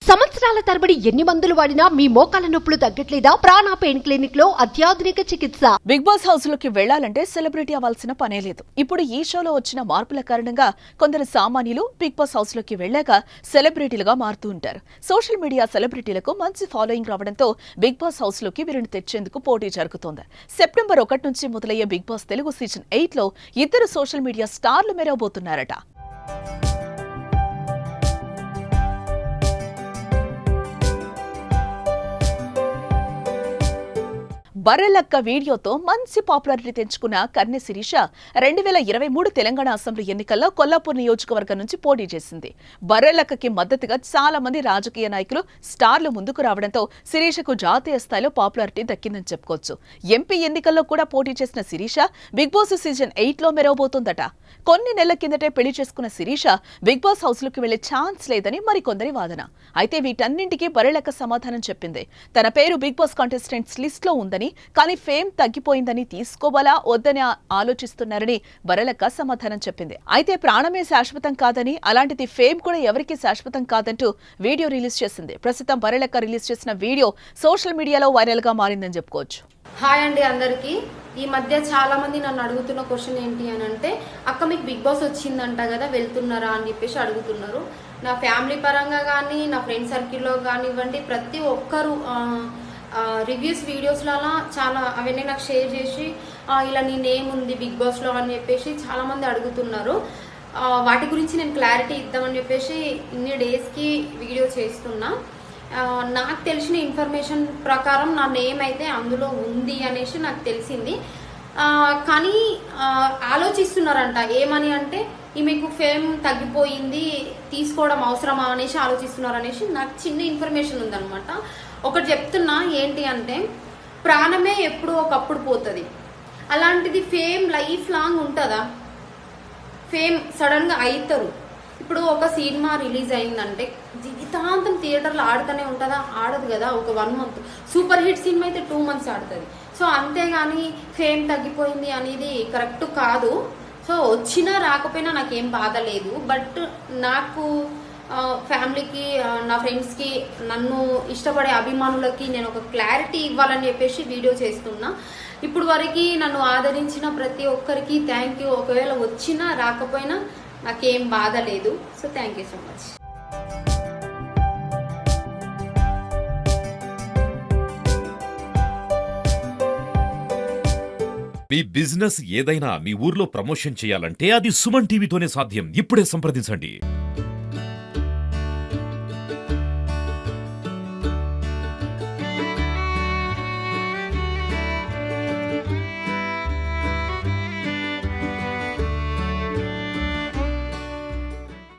సంవత్సరాల తరబడి ఎన్ని మందులు వాడినా మీ మోకాల నొప్పులు తగ్గట్లేదా? ప్రాణ పెయిన్ క్లినిక్ లో అత్యాధునిక చికిత్స. బిగ్ బాస్ హౌస్ లోకి వెళ్లాలంటే సెలబ్రిటీ అవ్వాల్సిన పనే లేదు. ఇప్పుడు ఈ షోలో వచ్చిన మార్పుల కారణంగా కొందరు సామాన్యులు బిగ్ బాస్ హౌస్ లోకి వెళ్లాక సెలబ్రిటీలుగా మారుతూ ఉంటారు. సోషల్ మీడియా సెలబ్రిటీలకు మంచి ఫాలోయింగ్ రావడంతో బిగ్ బాస్ హౌస్ లోకి వీరిని తెచ్చేందుకు పోటీ జరుగుతోంది. సెప్టెంబర్ 1 నుంచి మొదలయ్యే బిగ్ బాస్ తెలుగు సీజన్ 8 లో ఇద్దరు సోషల్ మీడియా స్టార్లు మెరవబోతున్నారట. బర్రెలక్క వీడియోతో మంచి పాపులారిటీ తెచ్చుకున్న కన్నె శిరీష 2023 తెలంగాణ అసెంబ్లీ ఎన్నికల్లో కొల్లాపూర్ నియోజకవర్గం నుంచి పోటీ చేసింది. బర్రెలక్కకి మద్దతుగా చాలా మంది రాజకీయ నాయకులు, స్టార్లు ముందుకు రావడంతో శిరీషకు జాతీయ స్థాయిలో పాపులారిటీ దక్కిందని చెప్పుకోవచ్చు. ఎంపీ ఎన్నికల్లో కూడా పోటీ చేసిన శిరీష బిగ్ బాస్ సీజన్ 8 లో మెరవబోతోందట. కొన్ని నెలల కిందటే పెళ్లి చేసుకున్న శిరీష బిగ్ బాస్ హౌస్ లోకి వెళ్లే ఛాన్స్ లేదని మరికొందరి వాదన. అయితే వీటన్నింటికీ బర్రెలక్క సమాధానం చెప్పింది. తన పేరు బిగ్ బాస్ కాంటెస్టెంట్స్ లిస్ట్ లో ఉందని, కానీ ఫేమ్ తగ్గిపోయిందని తీసుకోవాలా వద్దని ఆలోచిస్తున్నారని బర్రెలక్క సమాధానం చెప్పింది. అయితే ప్రాణమే శాశ్వతం కాదని, అలాంటిది ఫేమ్ కూడా ఎవరికీ శాశ్వతం కాదంటూ వీడియో రిలీజ్ చేసింది. ప్రస్తుతం బర్రెలక్క రిలీజ్ చేసిన వీడియో సోషల్ మీడియాలో వైరల్ గా మారిందని చెప్పుకోవచ్చు. హాయ్ అండి అందరికి. ఈ మధ్య చాలా మంది నన్ను అడుగుతున్న క్వశ్చన్ ఏంటి అని అంటే, అక్క మీకు బిగ్ బాస్ వచ్చిందంట కదా, వెళ్తున్నారా అని చెప్పేసి అడుగుతున్నారు. నా ఫ్యామిలీ పరంగా కానీ, నా ఫ్రెండ్ సర్కిల్లో కానివ్వండి, ప్రతి ఒక్కరు రివ్యూస్ వీడియోస్లో అలా చాలా అవన్నీ నాకు షేర్ చేసి ఇలా నీ నేమ్ ఉంది బిగ్ బాస్లో అని చెప్పేసి చాలామంది అడుగుతున్నారు. వాటి గురించి నేను క్లారిటీ ఇద్దామని చెప్పేసి ఇన్ని డేస్కి వీడియో చేస్తున్నా. నాకు తెలిసిన ఇన్ఫర్మేషన్ ప్రకారం నా నేమ్ అయితే అందులో ఉంది అనేసి నాకు తెలిసింది. కానీ ఆలోచిస్తున్నారంట ఏమని అంటే, ఈమెకు ఫేమ్ తగ్గిపోయింది, తీసుకోవడం అవసరమా అనేసి ఆలోచిస్తున్నారు అనేసి నాకు చిన్న ఇన్ఫర్మేషన్ ఉందన్నమాట. ఒకటి చెప్తున్నా ఏంటి అంటే, ప్రాణమే ఎప్పుడో ఒకప్పుడు పోతుంది. అలాంటిది ఫేమ్ లైఫ్ లాంగ్ ఉంటుందా? ఫేమ్ సడన్గా అవుతారు. ఇప్పుడు ఒక సినిమా రిలీజ్ అయిందంటే జీవితాంతం థియేటర్లో ఆడుతూనే ఉంటుందా? ఆడదు కదా. ఒక 1 month సూపర్ హిట్ సినిమా అయితే 2 months ఆడుతుంది. సో అంతేగాని ఫేమ్ తగ్గిపోయింది అనేది కరెక్ట్ కాదు. సో వచ్చినా రాకపోయినా నాకేం బాధ లేదు. బట్ నాకు ఫ్యామిలీకి, నా ఫ్రెండ్స్కి, నన్ను ఇష్టపడే అభిమానులకి నేను ఒక క్లారిటీ ఇవ్వాలని చెప్పేసి వీడియో చేస్తున్నా. ఇప్పుడు వరకు నన్ను ఆదరించిన ప్రతి ఒక్కరికి థ్యాంక్ యూ. ఒకవేళ వచ్చినా రాకపోయినా నాకేం బాధ లేదు. So thank you so much. Me business ఏదైనా మీ ఊర్లో ప్రమోషన్ చేయాలంటే అది సుమన్ టీవీతోనే సాధ్యం. ఇప్పుడే సంప్రదించండి.